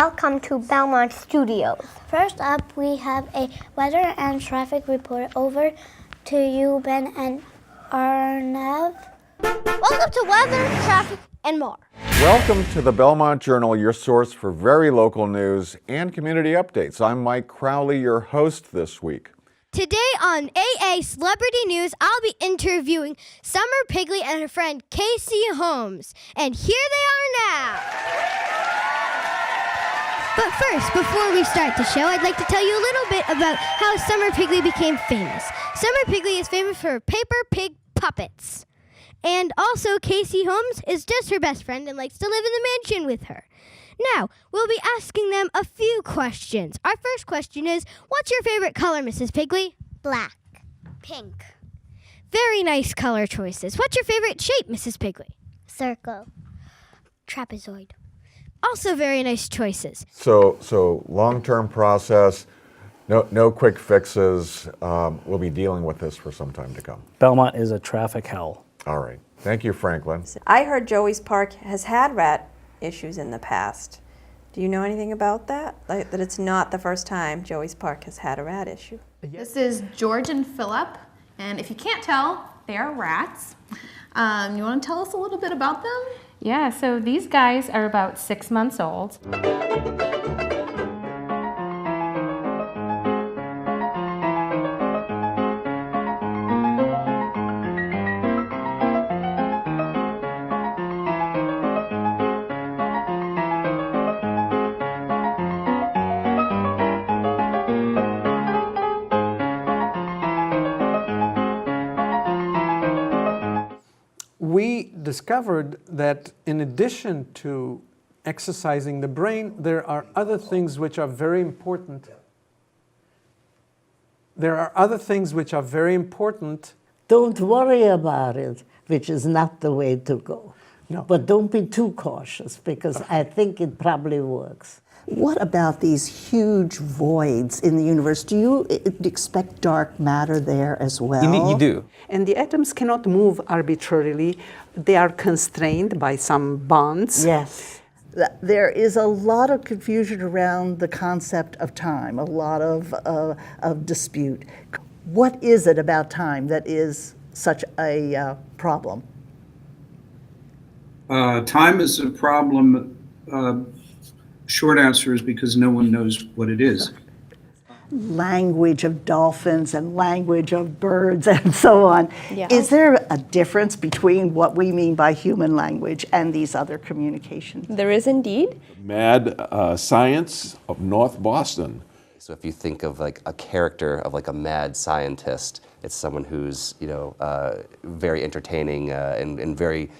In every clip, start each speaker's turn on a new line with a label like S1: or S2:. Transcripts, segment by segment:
S1: Welcome to Belmont Studios.
S2: First up, we have a weather and traffic report. Over to you, Ben and Arnav.
S1: Welcome to weather, traffic, and more.
S3: Welcome to the Belmont Journal, your source for very local news and community updates. I'm Mike Crowley, your host this week.
S1: Today on AA Celebrity News, I'll be interviewing Summer Pigley and her friend Casey Holmes. And here they are now. But first, before we start the show, I'd like to tell you a little bit about how Summer Pigley became famous. Summer Pigley is famous for her paper pig puppets. And also, Casey Holmes is just her best friend and likes to live in the mansion with her. Now, we'll be asking them a few questions. Our first question is, what's your favorite color, Mrs. Pigley?
S2: Black.
S1: Pink. Very nice color choices. What's your favorite shape, Mrs. Pigley?
S2: Circle. Trapezoid.
S1: Also very nice choices.
S3: So long-term process, no quick fixes. We'll be dealing with this for some time to come.
S4: Belmont is a traffic hell.
S3: All right. Thank you, Franklin.
S5: I heard Joey's Park has had rat issues in the past. Do you know anything about that? Like, that it's not the first time Joey's Park has had a rat issue?
S6: This is George and Philip, and if you can't tell, they are rats. You want to tell us a little bit about them?
S7: Yeah, so these guys are about 6 months old.
S8: We discovered that in addition to exercising the brain, there are other things which are very important.
S9: Don't worry about it, which is not the way to go.
S8: No.
S9: But don't be too cautious, because I think it probably works.
S10: What about these huge voids in the universe? Do you expect dark matter there as well?
S11: You do.
S12: And the atoms cannot move arbitrarily. They are constrained by some bonds.
S9: Yes.
S10: There is a lot of confusion around the concept of time, a lot of dispute. What is it about time that is such a problem?
S13: Time is a problem. Short answer is because no one knows what it is.
S10: Language of dolphins and language of birds and so on.
S5: Yeah.
S10: Is there a difference between what we mean by human language and these other communications?
S5: There is indeed.
S14: Mad science of North Boston.
S11: So if you think of like a character of like a mad scientist, it's someone who's, very entertaining and very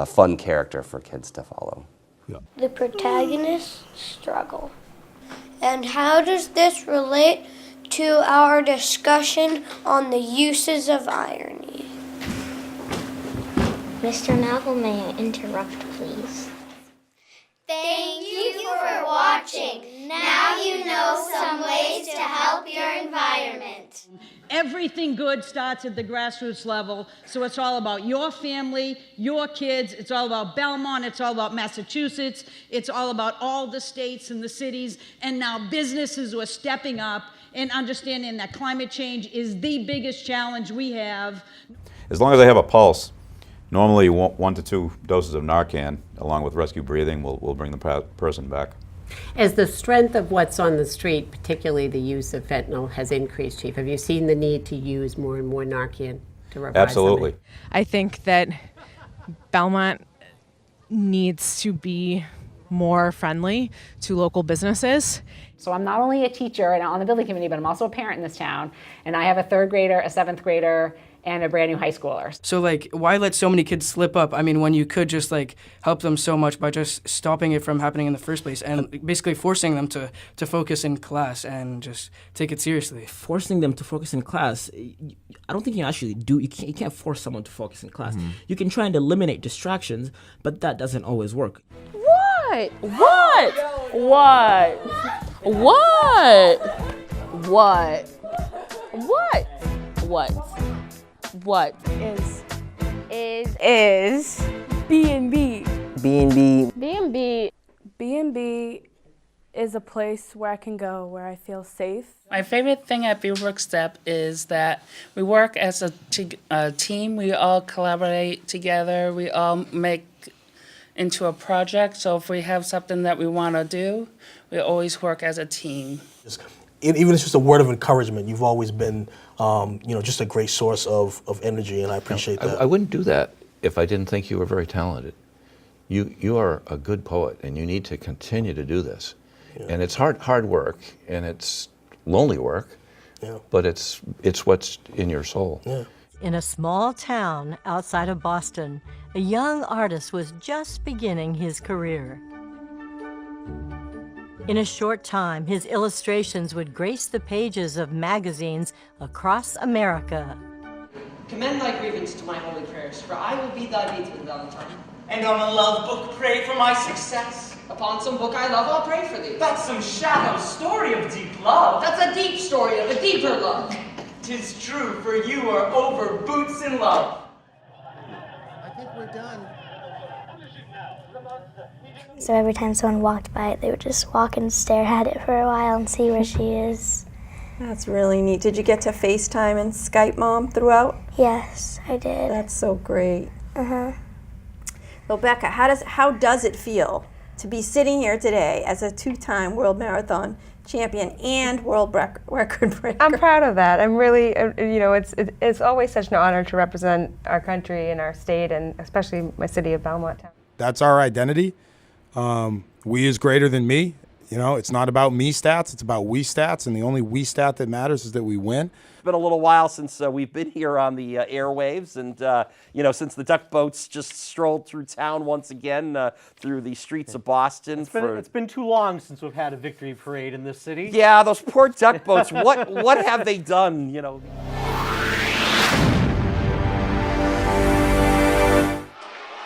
S11: fun character for kids to follow.
S14: Yeah.
S2: The protagonists struggle. And how does this relate to our discussion on the uses of irony? Mr. Neville, may I interrupt, please?
S1: Thank you for watching. Now you know some ways to help your environment.
S15: Everything good starts at the grassroots level, so it's all about your family, your kids, it's all about Belmont, it's all about Massachusetts, it's all about all the states and the cities, and now businesses who are stepping up and understanding that climate change is the biggest challenge we have.
S16: As long as they have a pulse, normally 1 to 2 doses of Narcan, along with rescue breathing, will bring the person back.
S17: As the strength of what's on the street, particularly the use of fentanyl, has increased, Chief, have you seen the need to use more and more Narcan to revive
S16: Absolutely.
S17: somebody?
S18: I think that Belmont needs to be more friendly to local businesses.
S19: So I'm not only a teacher and on the building committee, but I'm also a parent in this town, and I have a 3rd grader, a 7th grader, and a brand new high schooler.
S20: So why let so many kids slip up? I mean, when you could just help them so much by just stopping it from happening in the first place and basically forcing them to focus in class and just take it seriously.
S5: Forcing them to focus in class, I don't think you actually do. You can't force someone to focus in class.
S20: Mm-hmm.
S5: You can try and eliminate distractions, but that doesn't always work.
S3: What? What? What? What? What? What? What? What is B&B?
S5: B&B.
S3: B&B
S21: is a place where I can go where I feel safe.
S22: My favorite thing at Beaverbrook Step is that we work as a team. We all collaborate together. We all make into a project. So if we have something that we want to do, we always work as a team.
S23: Even if it's just a word of encouragement, you've always been, just a great source of energy, and I appreciate that.
S24: I wouldn't do that if I didn't think you were very talented. You are a good poet, and you need to continue to do this. Yeah. And it's hard work, and it's lonely work, but it's what's in your soul. Yeah.
S25: In a small town outside of Boston, a young artist was just beginning his career. In a short time, his illustrations would grace the pages of magazines across America.
S26: Commend thy grievance to my holy prayers, for I will be thy bedesman, Valentine. And on a love book pray for my success. Upon some book I love, I'll pray for thee. That's some shallow story of deep love. That's a deep story of a deeper love. 'Tis true, for you are over boots in love.
S27: I think we're done.
S28: So every time someone walked by it, they would just walk and stare at it for a while and see where she is.
S5: That's really neat. Did you get to FaceTime and Skype Mom throughout?
S28: Yes, I did.
S5: That's so great.
S28: Uh-huh.
S5: Well, Becca, how does it feel to be sitting here today as a 2-time world marathon champion and world record breaker?
S29: I'm proud of that. I'm really, it's always such an honor to represent our country and our state, and especially my city of Belmont.
S30: That's our identity. We is greater than me. It's not about me stats, it's about we stats, and the only we stat that matters is that we win.
S31: It's been a little while since we've been here on the airwaves, and since the duck boats just strolled through town once again through the streets of Boston.
S32: It's been too long since we've had a victory parade in this city.
S31: Yeah, those poor duck boats. What have they done?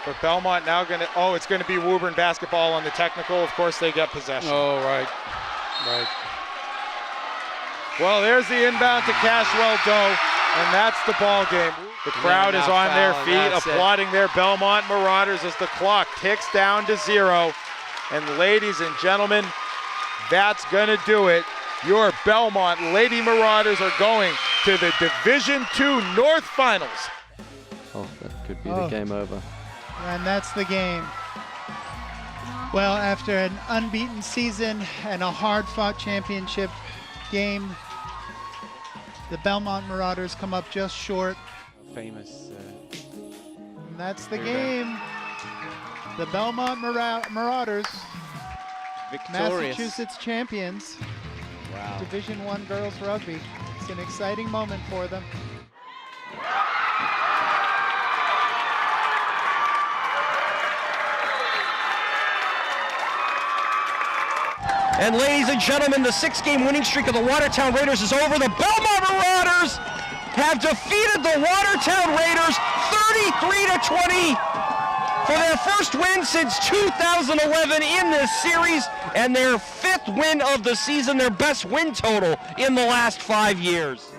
S33: For Belmont now it's going to be Woburn basketball on the technical. Of course, they get possession. Oh, right. Well, there's the inbound to Cashwell Doe, and that's the ball game. The crowd is on their feet, applauding their Belmont Marauders as the clock ticks down to 0. And ladies and gentlemen, that's going to do it. Your Belmont Lady Marauders are going to the Division II North Finals.
S34: Oh, that could be the game over.
S35: And that's the game. Well, after an unbeaten season and a hard-fought championship game, the Belmont Marauders come up just short.
S34: Famous.
S35: And that's the game. The Belmont Marauders,
S34: victorious.
S35: Massachusetts champions.
S34: Wow.
S35: Division I girls rugby. It's an exciting moment for them.
S26: And ladies and gentlemen, the 6-game winning streak of the Watertown Raiders is over. The Belmont Marauders have defeated the Watertown Raiders 33-20 for their first win since 2011 in this series, and their 5th win of the season, their best win total in the last 5 years.